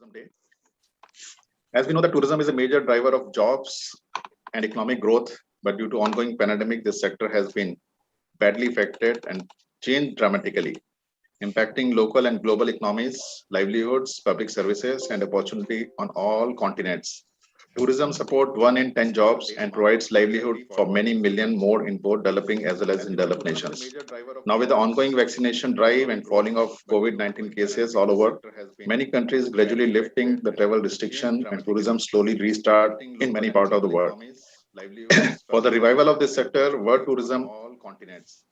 Tourism Day. As we know that tourism is a major driver of jobs and economic growth, but due to ongoing pandemic, this sector has been badly affected and changed dramatically, impacting local and global economies, livelihoods, public services, and opportunity on all continents. Tourism supports 1 in 10 jobs and provides livelihood for many million more in both developing as well as in developed nations. Now, with the ongoing vaccination drive and falling of COVID-19 cases all over, many countries gradually lifting the travel restriction and tourism slowly restart in many parts of the world. For the revival of this sector, World Tourism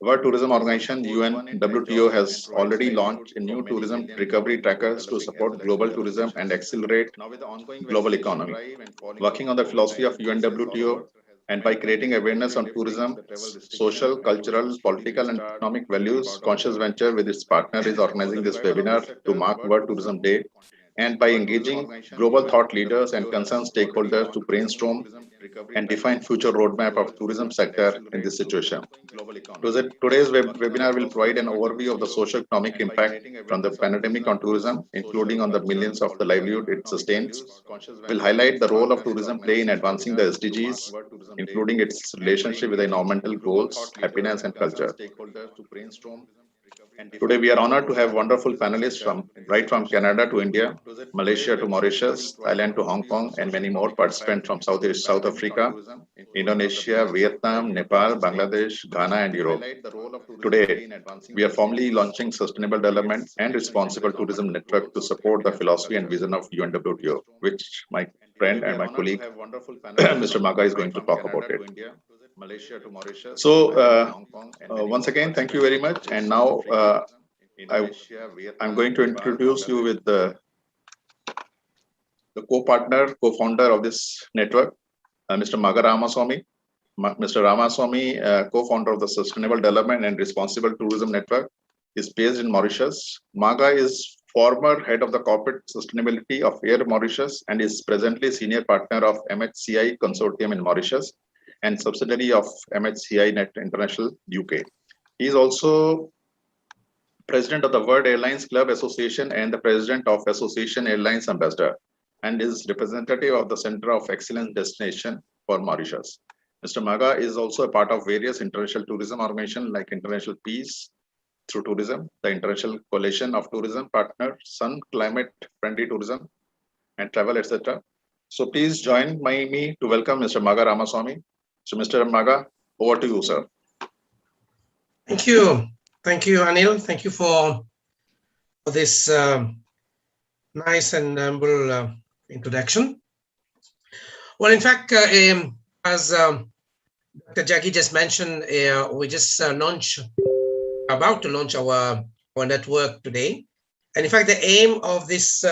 Organization UNWTO has already launched a new tourism recovery trackers to support global tourism and accelerate global economy. Working on the philosophy of UNWTO and by creating awareness on tourism, social, cultural, political, and economic values, Conscious Venture with its partner is organizing this webinar to mark World Tourism Day, and by engaging global thought leaders and concerned stakeholders to brainstorm and define future roadmap of tourism sector in this situation. Today's webinar will provide an overview of the socio-economic impact from the pandemic on tourism, including on the millions of the livelihood it sustains. Will highlight the role of tourism play in advancing the SDGs, including its relationship with the environmental goals, happiness, and culture. Today, we are honored to have wonderful panelists from Canada to India, Malaysia to Mauritius, Thailand to Hong Kong, and many more participants from South Africa, Indonesia, Vietnam, Nepal, Bangladesh, Ghana, and Europe. Today, we are formally launching Sustainable Development and Responsible Tourism Network to support the philosophy and vision of UNWTO, which my friend and my colleague, Mr. Maga, is going to talk about it. So, once again, thank you very much. And now I'm going to introduce you with the co-partner, co-founder of this network, Mr. Maga Ramaswamy. Mr. Ramaswamy, co-founder of the Sustainable Development and Responsible Tourism Network, is based in Mauritius. Maga is former head of the corporate sustainability of Air Mauritius and is presently senior partner of MHCI Consortium in Mauritius and subsidiary of MHCI Net International UK. He is also president of the World Airlines Club Association and the president of Association Airlines Ambassador, and is representative of the Center of Excellence Destination for Mauritius. Mr. Maga is also a part of various international tourism organizations like International Peace through Tourism, the International Coalition of Tourism Partners, Sun Climate Friendly Tourism, and Travel, etc. So please join me to welcome Mr. Maga Ramaswamy. So, Mr. Maga, over to you, sir. Thank you. Thank you, Anil. Thank you for this nice and humble introduction. Well, in fact, as Dr. Jaggi just mentioned, we just about to launch our network today. And in fact, the aim of this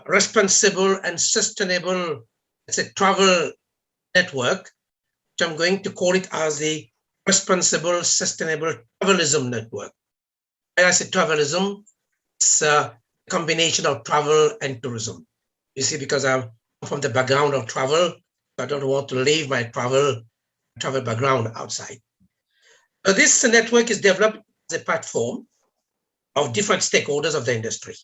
responsible and sustainable, let's say, travel network, which I'm going to call it as the Responsible Sustainable Travelism Network. When I say travelism, it's a combination of travel and tourism. You see, because I'm from the background of travel, I don't want to leave my travel background outside. So this network is developed as a platform of different stakeholders of the industry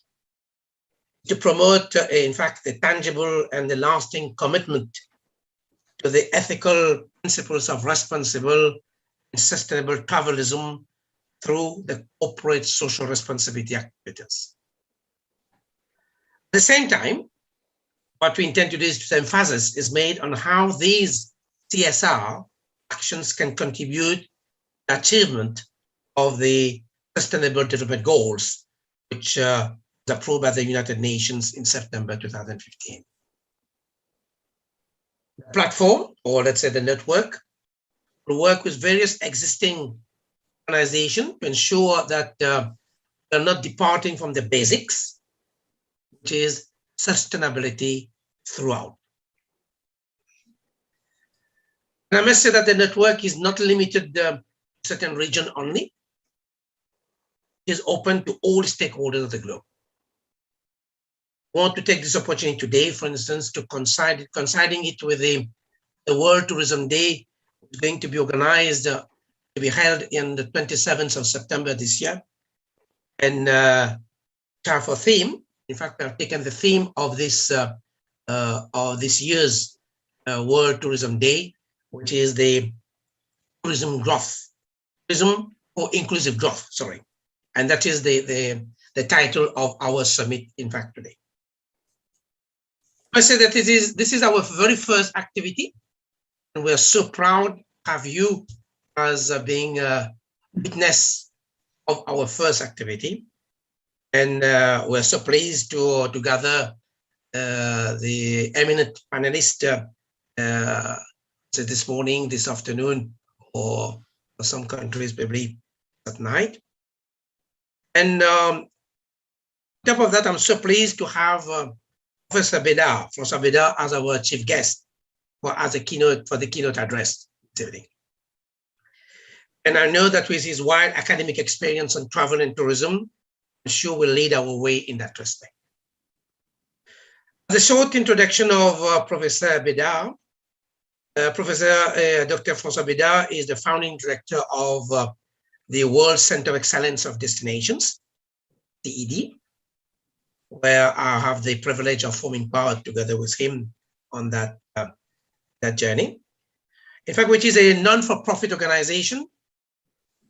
to promote, in fact, the tangible and the lasting commitment to the ethical principles of responsible and sustainable travelism through the corporate social responsibility activities. At the same time, what we intend to do is to emphasis is made on how these CSR actions can contribute to the achievement of the Sustainable Development Goals, which was approved by the United Nations in September 2015. The platform, or let's say the network, will work with various existing organizations to ensure that they're not departing from the basics, which is sustainability throughout. And I must say that the network is not limited to a certain region only. It is open to all stakeholders of the globe. I want to take this opportunity today, for instance, to coinciding it with the World Tourism Day, which is going to be organized, to be held in the 27th of September this year, and have a theme, In fact, I've taken the theme of this year's World Tourism Day, which is the tourism growth, tourism for inclusive growth, sorry. And that is the title of our summit, in fact, today. I say that this is our very first activity, and we're so proud to have you as being a witness of our first activity. And we're so pleased to gather the eminent panelists this morning, this afternoon, or for some countries, probably at night. And on top of that, I'm so pleased to have Professor Bedar, François Bedar, as our chief guest for the keynote address today. And I know that with his wide academic experience on travel and tourism, I'm sure will lead our way in that respect. The short introduction of Professor Bedar. Professor Dr. François Bedar is the founding director of the World Center of Excellence of Destinations, CED, where I have the privilege of forming part together with him on that journey. In fact, which is a non-for-profit organization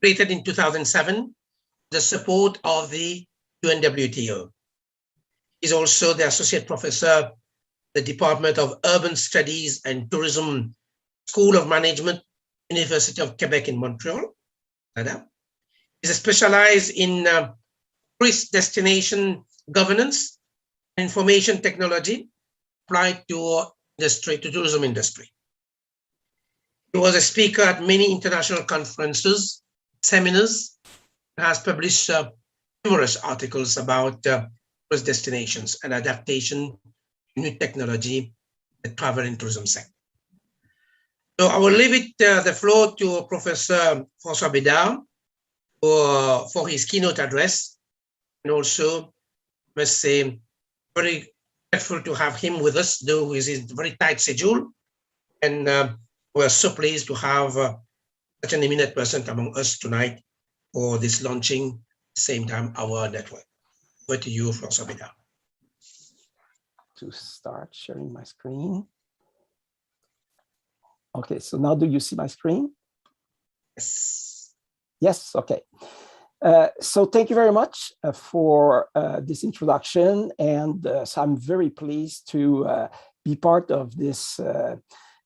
created in 2007, the support of the UNWTO. He's also the associate professor, the Department of Urban Studies and Tourism, School of Management, University of Quebec in Montreal. He's specialized in tourist destination governance, information technology applied to tourism industry. He was a speaker at many international conferences, seminars, and has published numerous articles about tourist destinations and adaptation to new technology, the travel and tourism sector. So I will leave the floor to Professor François Bedar for his keynote address, and also must say very grateful to have him with us, though with his very tight schedule, and we're so pleased to have such an eminent person among us tonight for this launching, same time, our network. Over to you, François Bedar. To start sharing my screen. Okay, so now do you see my screen? Yes. Yes, okay. So thank you very much for this introduction. And so I'm very pleased to be part of this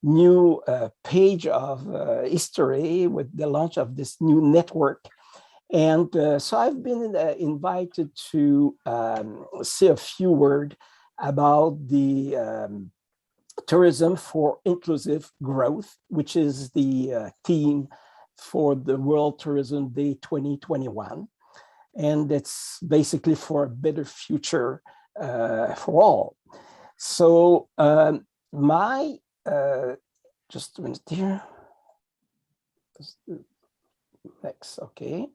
new page of history with the launch of this new network. And so I've been invited to say a few words about the Tourism for Inclusive Growth, which is the theme for the World Tourism Day 2021. And it's basically for a better future for all. So just a minute here. Next, okay.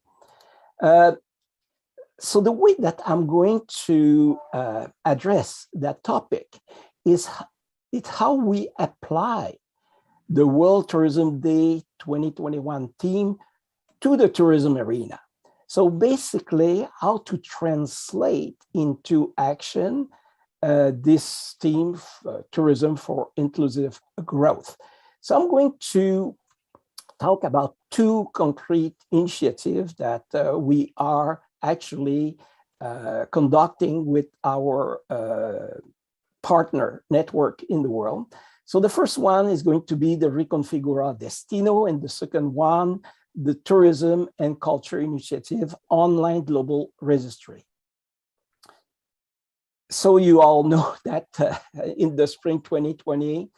So the way that I'm going to address that topic is how we apply the World Tourism Day 2021 theme to the tourism arena. So basically, how to translate into action this theme, Tourism for Inclusive Growth. So I'm going to talk about two concrete initiatives that we are actually conducting with our partner network in the world. So the first one is going to be the Reconfigura Destino, and the second one, the Tourism and Culture Initiative Online Global Registry. So you all know that in the spring 2020,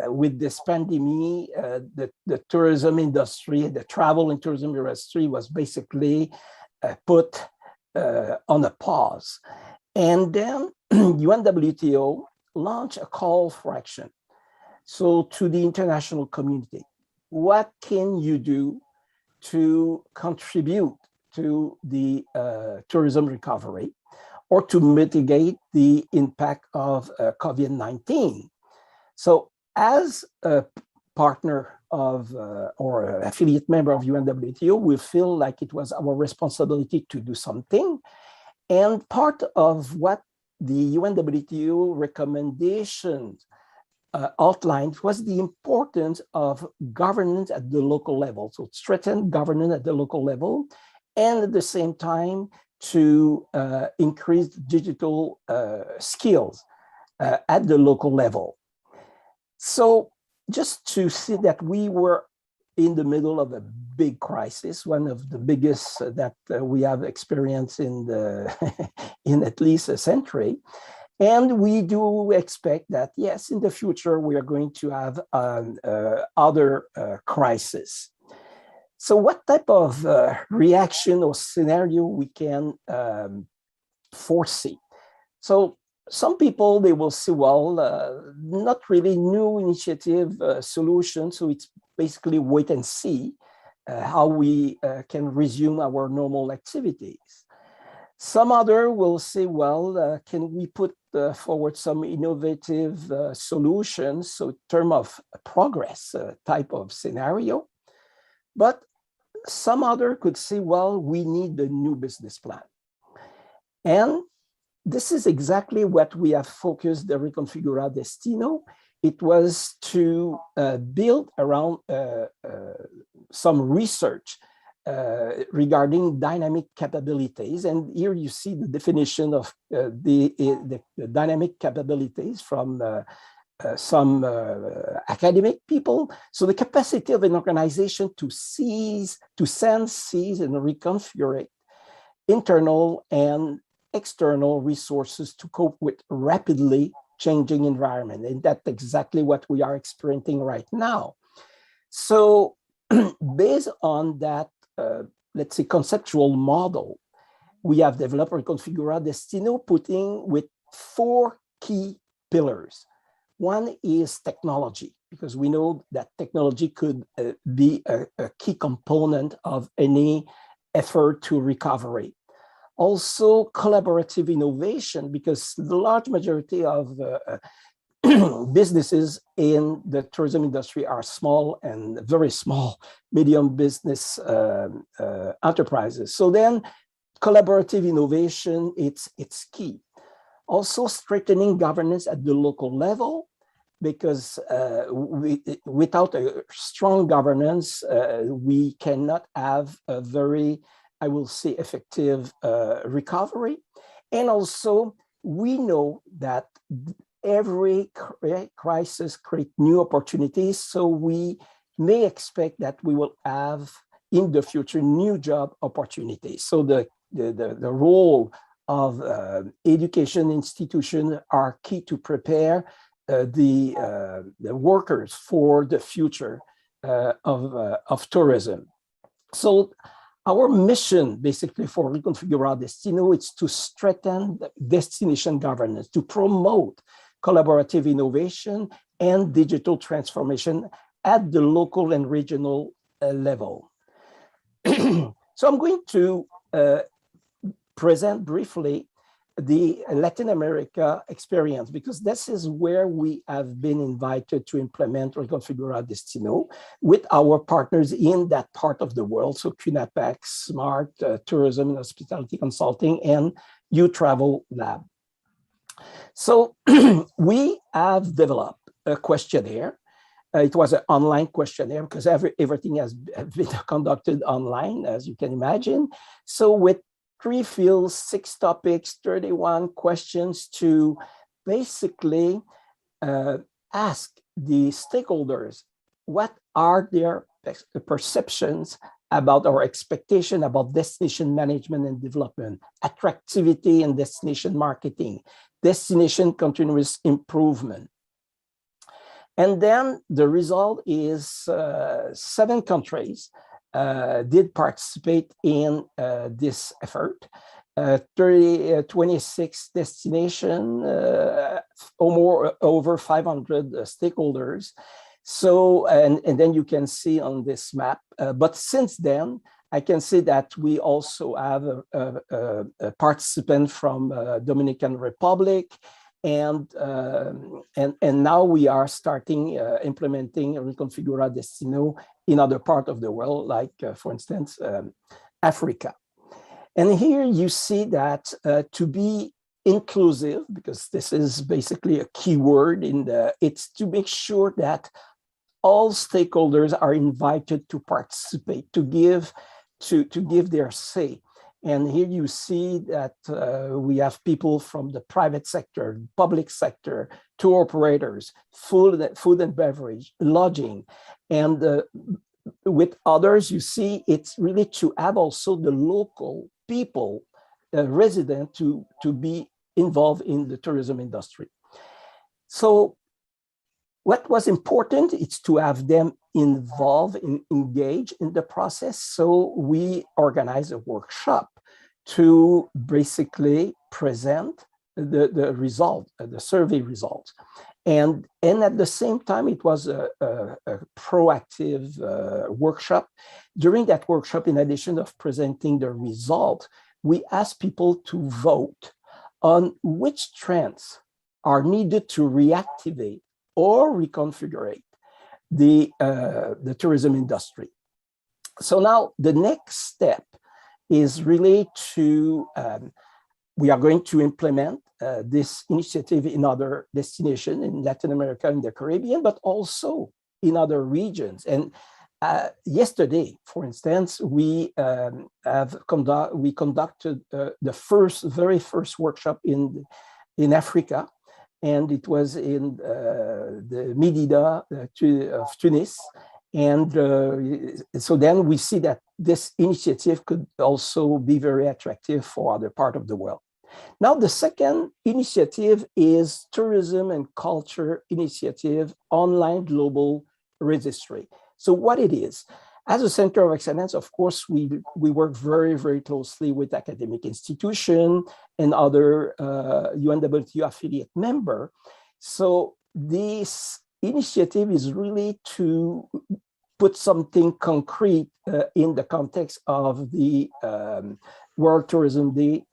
with this pandemic, the tourism industry, the travel and tourism industry was basically put on a pause. And then UNWTO launched a call for action. So to the international community, what can you do to contribute to the tourism recovery or to mitigate the impact of COVID-19? So as a partner of or affiliate member of UNWTO, we feel like it was our responsibility to do something. And part of what the UNWTO recommendations outlined was the importance of governance at the local level. So strengthen governance at the local level, and at the same time to increase digital skills at the local level. So just to see that we were in the middle of a big crisis, one of the biggest that we have experienced in in at least a century. And we do expect that, yes, in the future, we are going to have other crises. So what type of reaction or scenario we can foresee? So some people, they will say, well, not really new initiative solution. So it's basically wait and see how we can resume our normal activities. Some other will say, well, can we put forward some innovative solutions? So in terms of progress type of scenario. But some other could say, well, we need a new business plan. And this is exactly what we have focused the Reconfigura Destino. It was to build around some research regarding dynamic capabilities. And here you see the definition of the dynamic capabilities from some academic people. So the capacity of an organization to sense, seize, and reconfigure internal and external resources to cope with rapidly changing environment. And that's exactly what we are experiencing right now. So based on that, let's say, conceptual model, we have developed Reconfigura Destino, putting with 4 key pillars. One is technology, because we know that technology could be a key component of any effort to recovery. Also, collaborative innovation, because the large majority of businesses in the tourism industry are small and very small, medium business enterprises. So then collaborative innovation, it's key. Also strengthening governance at the local level, because without a strong governance, we cannot have a very, I will say, effective recovery. And also, we know that every crisis creates new opportunities. So we may expect that we will have in the future new job opportunities. So the role of education institutions are key to prepare the workers for the future of tourism. So our mission, basically, for Reconfigura Destino, is to strengthen destination governance, to promote collaborative innovation and digital transformation at the local and regional level. So I'm going to present briefly the Latin America experience, because this is where we have been invited to implement Reconfigura Destino with our partners in that part of the world. So CUNAPAC, SMART, Tourism and Hospitality Consulting, and U-Travel Lab. So we have developed a questionnaire. It was an online questionnaire because everything has been conducted online, as you can imagine. So with 3 fields, 6 topics, 31 questions to basically ask the stakeholders what are their perceptions about our expectation about destination management and development, attractivity and destination marketing, destination continuous improvement. And then the result is 7 countries did participate in this effort. 26 destinations, over 500 stakeholders. So, and then you can see on this map, but since then, I can see that we also have a participant from Dominican Republic, and now we are starting implementing Reconfigura Destino in other parts of the world, like, for instance, Africa. And here you see that to be inclusive, because this is basically a key word it's to make sure that all stakeholders are invited to participate, to give their say. And here you see that we have people from the private sector, public sector, tour operators, food and beverage, lodging. And with others, you see it's really to have also the local people, resident, to be involved in the tourism industry. So what was important is to have them involved and engaged in the process. So we organized a workshop to basically present the result, the survey results. And at the same time, it was a proactive workshop. During that workshop, in addition of presenting the result, we asked people to vote on which trends are needed to reactivate or reconfigure the tourism industry. So now the next step is really to, we are going to implement this initiative in other destinations in Latin America and the Caribbean, but also in other regions. And yesterday, for instance, we conducted the very first workshop in Africa, and it was in the Medina of Tunis. And so then we see that this initiative could also be very attractive for other parts of the world. Now, the second initiative is Tourism and Culture Initiative Online Global Registry. So what it is, as a Center of Excellence, of course, we work very, very closely with academic institutions and other UNWTO affiliate member. So this initiative is really to put something concrete in the context of the World Tourism Day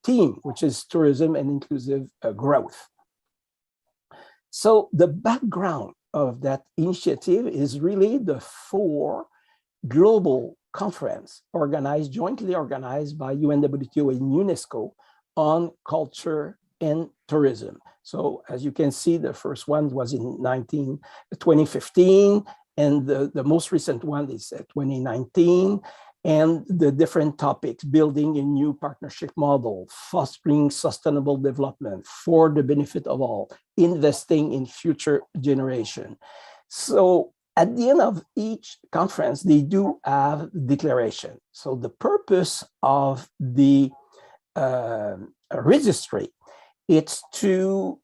theme, which is tourism and inclusive growth. So the background of that initiative is really the 4 global conference jointly organized by UNWTO and UNESCO on culture and tourism. So as you can see, the first one was in 2015, and the most recent one is 2019. And the different topics: building a new partnership model, fostering sustainable development for the benefit of all, investing in future generation. So at the end of each conference, they do have declaration. So the purpose of the registry, it's to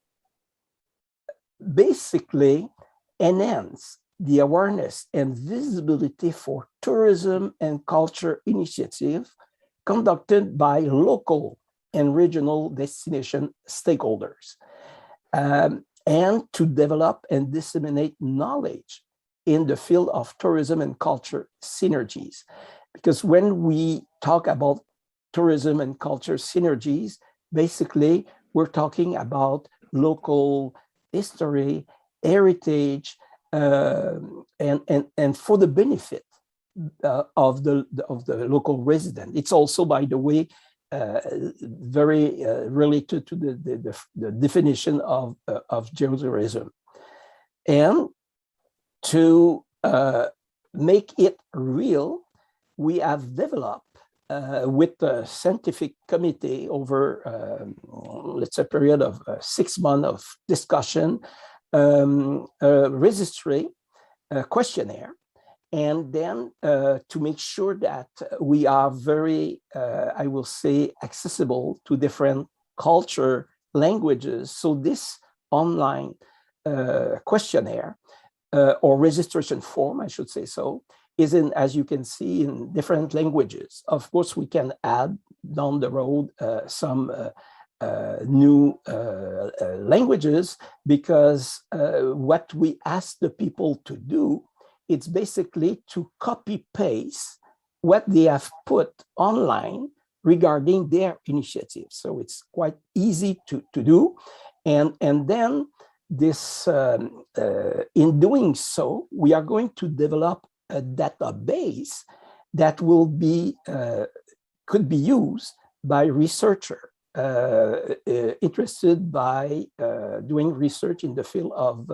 basically enhance the awareness and visibility for tourism and culture initiative conducted by local and regional destination stakeholders, and to develop and disseminate knowledge in the field of tourism and culture synergies. Because when we talk about tourism and culture synergies, basically we're talking about local history, heritage, and for the benefit of the local resident. It's also, by the way, very related to the definition of geotourism. And to make it real, we have developed with the scientific committee over, let's say, a period of 6 months of discussion, a registry questionnaire, and then to make sure that we are very, I will say, accessible to different culture, languages. So this online questionnaire or registration form, I should say so, is in, as you can see, in different languages. Of course, we can add down the road some new languages, because what we ask the people to do, it's basically to copy paste what they have put online regarding their initiative. So it's quite easy to do. And then this, in doing so, we are going to develop a database that will be could be used by researchers interested by doing research in the field of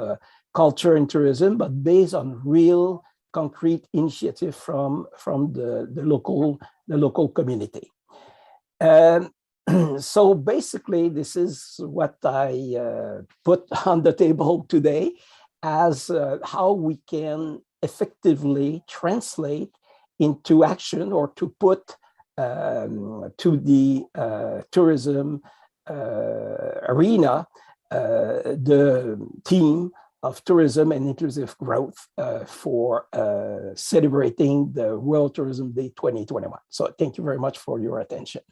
culture and tourism, but based on real concrete initiative from the local community. So basically, this is what I put on the table today as how we can effectively translate into action or to put to the tourism arena the theme of tourism and inclusive growth for celebrating the World Tourism Day 2021. So thank you very much for your attention.